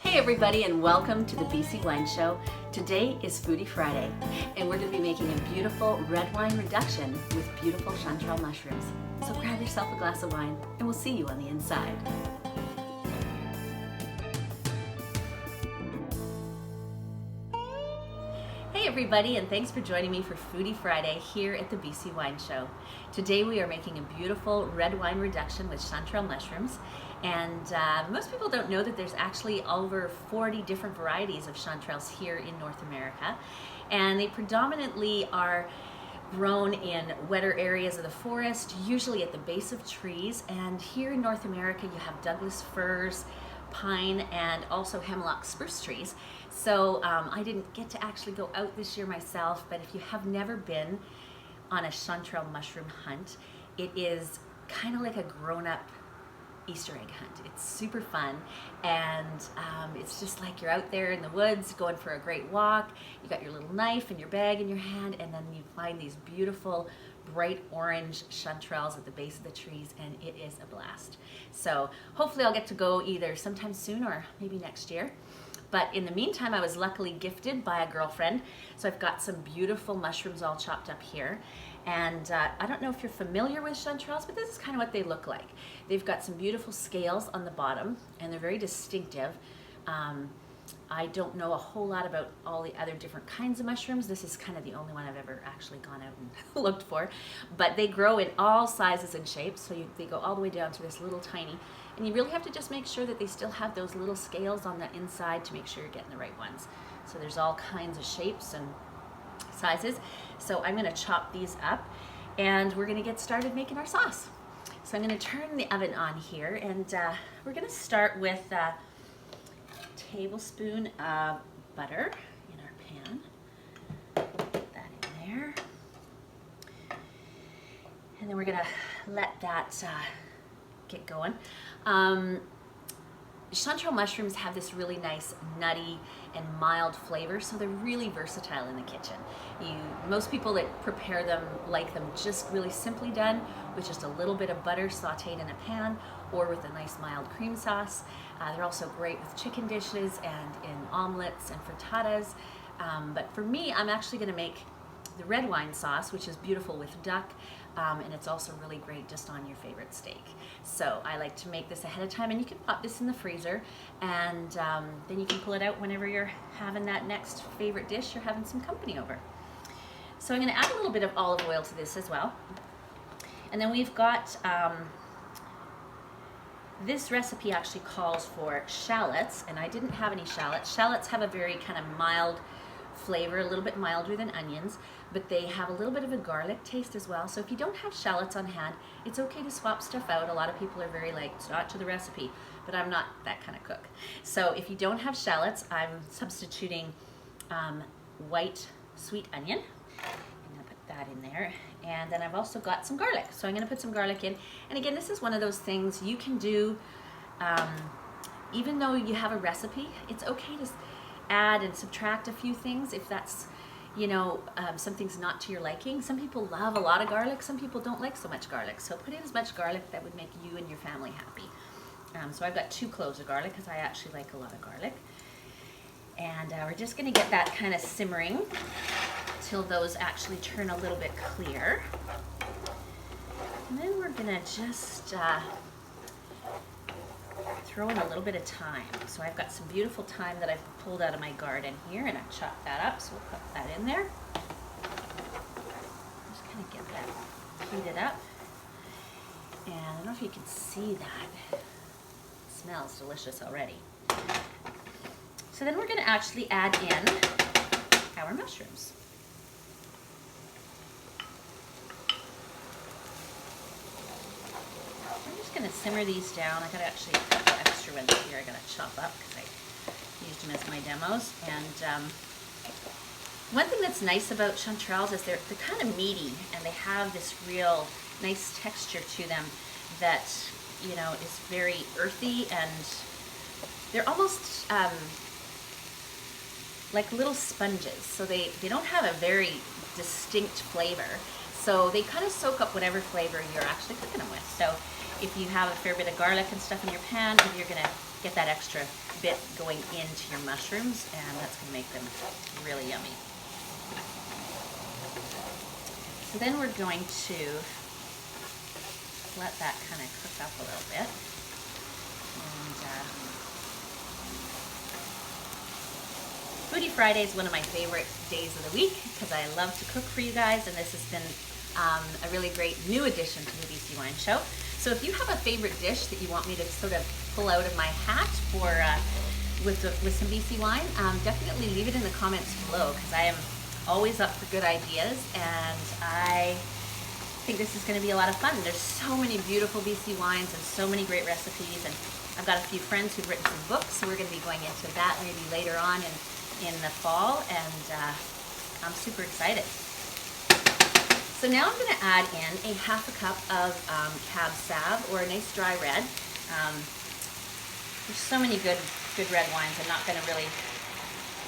Hey everybody, and welcome to the BC Wine Show. Today is Foodie Friday, and we're going to be making a beautiful red wine reduction with beautiful Chantrelle mushrooms. So grab yourself a glass of wine, and we'll see you on the inside. Hey everybody, and thanks for joining me for Foodie Friday here at the BC Wine Show. Today we are making a beautiful red wine reduction with Chantrelle mushrooms, and most people don't know that there's actually over 40 different varieties of chanterelles here in North America, and they predominantly are grown in wetter areas of the forest, usually at the base of trees. And here in North America you have Douglas firs, pine, and also hemlock spruce trees. So I didn't get to actually go out this year myself, but if you have never been on a chanterelle mushroom hunt, it is kind of like a grown-up Easter egg hunt. It's super fun, and it's just like you're out there in the woods going for a great walk. You got your little knife and your bag in your hand, and then you find these beautiful bright orange chanterelles at the base of the trees, and it is a blast. So hopefully I'll get to go either sometime soon or maybe next year. But in the meantime, I was luckily gifted by a girlfriend, so I've got some beautiful mushrooms all chopped up here. And I don't know if you're familiar with chanterelles, but this is kind of what they look like. They've got some beautiful scales on the bottom, and they're very distinctive. I don't know a whole lot about all the other different kinds of mushrooms. This is kind of the only one I've ever actually gone out and looked for. But they grow in all sizes and shapes, so they go all the way down to this little tiny. And you really have to just make sure that they still have those little scales on the inside to make sure you're getting the right ones. So there's all kinds of shapes and sizes. So I'm going to chop these up, and we're going to get started making our sauce. So I'm going to turn the oven on here, and we're going to start with a tablespoon of butter in our pan. Put that in there. And then we're going to let that get going. Chantrelle mushrooms have this really nice nutty and mild flavor, so they're really versatile in the kitchen. Most people that prepare them like them just really simply done with just a little bit of butter sauteed in a pan, or with a nice mild cream sauce. They're also great with chicken dishes and in omelets and frittatas. But for me, I'm actually going to make the red wine sauce, which is beautiful with duck, and it's also really great just on your favorite steak. So I like to make this ahead of time, and you can pop this in the freezer, and then you can pull it out whenever you're having that next favorite dish or having some company over. So I'm going to add a little bit of olive oil to this as well. And then we've got, this recipe actually calls for shallots, and I didn't have any shallots. Shallots have a very kind of mild flavor, a little bit milder than onions, but they have a little bit of a garlic taste as well. So if you don't have shallots on hand, it's okay to swap stuff out. A lot of people are very like, it's not to the recipe, but I'm not that kind of cook. So if you don't have shallots, I'm substituting white sweet onion. I'm going to put that in there. And then I've also got some garlic. So I'm going to put some garlic in. And again, this is one of those things you can do, even though you have a recipe, it's okay to add and subtract a few things if that's, you know, something's not to your liking. Some people love a lot of garlic, some people don't like so much garlic. So put in as much garlic that would make you and your family happy. So I've got 2 cloves of garlic because I actually like a lot of garlic. And we're just going to get that kind of simmering till those actually turn a little bit clear. And then we're going to just throw in a little bit of thyme. So I've got some beautiful thyme that I've pulled out of my garden here, and I've chopped that up, so we'll put that in there. Just kind of get that heated up. And I don't know if you can see that. It smells delicious already. So then we're going to actually add in our mushrooms. I'm just going to simmer these down. I got actually a couple extra ones here I got to chop up because I used them as my demos. And one thing that's nice about chanterelles is they're kind of meaty, and they have this real nice texture to them that, you know, is very earthy, and they're almost like little sponges. So they don't have a very distinct flavor. So they kind of soak up whatever flavor you're actually cooking them with. So if you have a fair bit of garlic and stuff in your pan, if you're going to get that extra bit going into your mushrooms, and that's going to make them really yummy. So then we're going to let that kind of cook up a little bit. And Foodie Friday is one of my favorite days of the week because I love to cook for you guys, and this has been a really great new addition to the BC Wine Show. So if you have a favorite dish that you want me to sort of pull out of my hat for with some BC wine, definitely leave it in the comments below, because I am always up for good ideas, and I think this is going to be a lot of fun. There's so many beautiful BC wines and so many great recipes, and I've got a few friends who've written some books, so we're going to be going into that maybe later on in the fall, and I'm super excited. So now I'm going to add in a half a cup of cab sauv, or a nice dry red. There's so many good red wines. I'm not going to really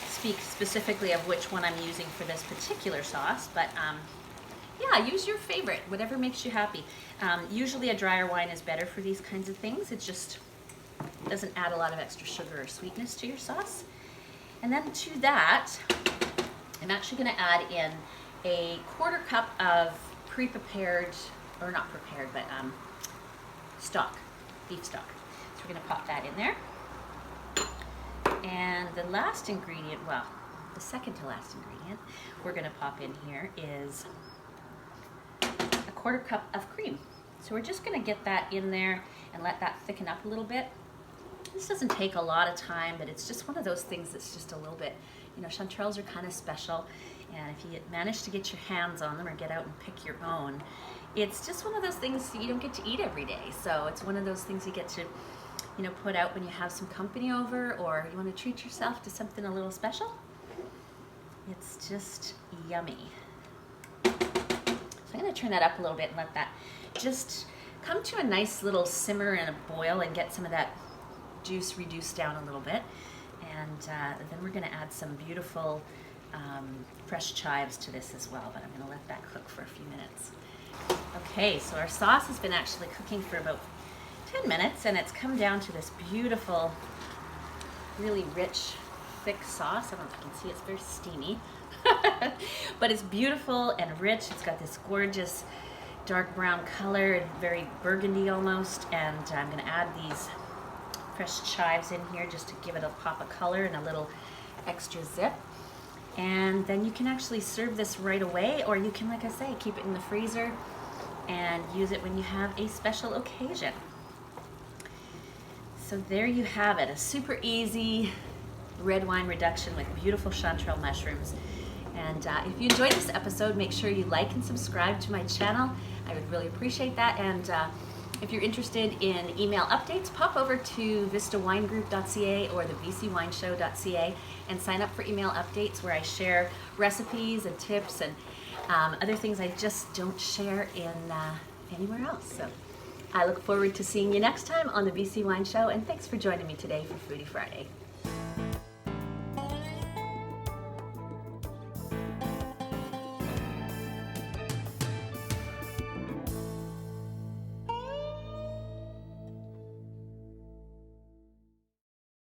speak specifically of which one I'm using for this particular sauce, but yeah, use your favorite, whatever makes you happy. Usually a drier wine is better for these kinds of things. It just doesn't add a lot of extra sugar or sweetness to your sauce. And then to that, I'm actually going to add in a 1/4 cup of pre-prepared, or not prepared, but stock, beef stock. So we're going to pop that in there. And the last ingredient, well, the second to last ingredient we're going to pop in here is a 1/4 cup of cream. So we're just going to get that in there and let that thicken up a little bit. This doesn't take a lot of time, but it's just one of those things that's just a little bit, you know, chanterelles are kind of special, and if you manage to get your hands on them or get out and pick your own, it's just one of those things you don't get to eat every day. So it's one of those things you get to, you know, put out when you have some company over, or you want to treat yourself to something a little special. It's just yummy. So I'm going to turn that up a little bit and let that just come to a nice little simmer and a boil and get some of that juice reduced down a little bit. And then we're going to add some beautiful fresh chives to this as well, but I'm going to let that cook for a few minutes. Okay, so our sauce has been actually cooking for about 10 minutes, and it's come down to this beautiful, really rich, thick sauce. I don't know if you can see, it's very steamy. But it's beautiful and rich. It's got this gorgeous dark brown color and very burgundy almost, and I'm going to add these fresh chives in here just to give it a pop of color and a little extra zip. And then you can actually serve this right away, or you can, like I say, keep it in the freezer and use it when you have a special occasion. So there you have it, a super easy red wine reduction with beautiful chanterelle mushrooms. And if you enjoyed this episode, make sure you like and subscribe to my channel. I would really appreciate that. And if you're interested in email updates, pop over to vistawinegroup.ca or the bcwineshow.ca and sign up for email updates, where I share recipes and tips and other things I just don't share in anywhere else. So I look forward to seeing you next time on the BC Wine Show, and thanks for joining me today for Foodie Friday.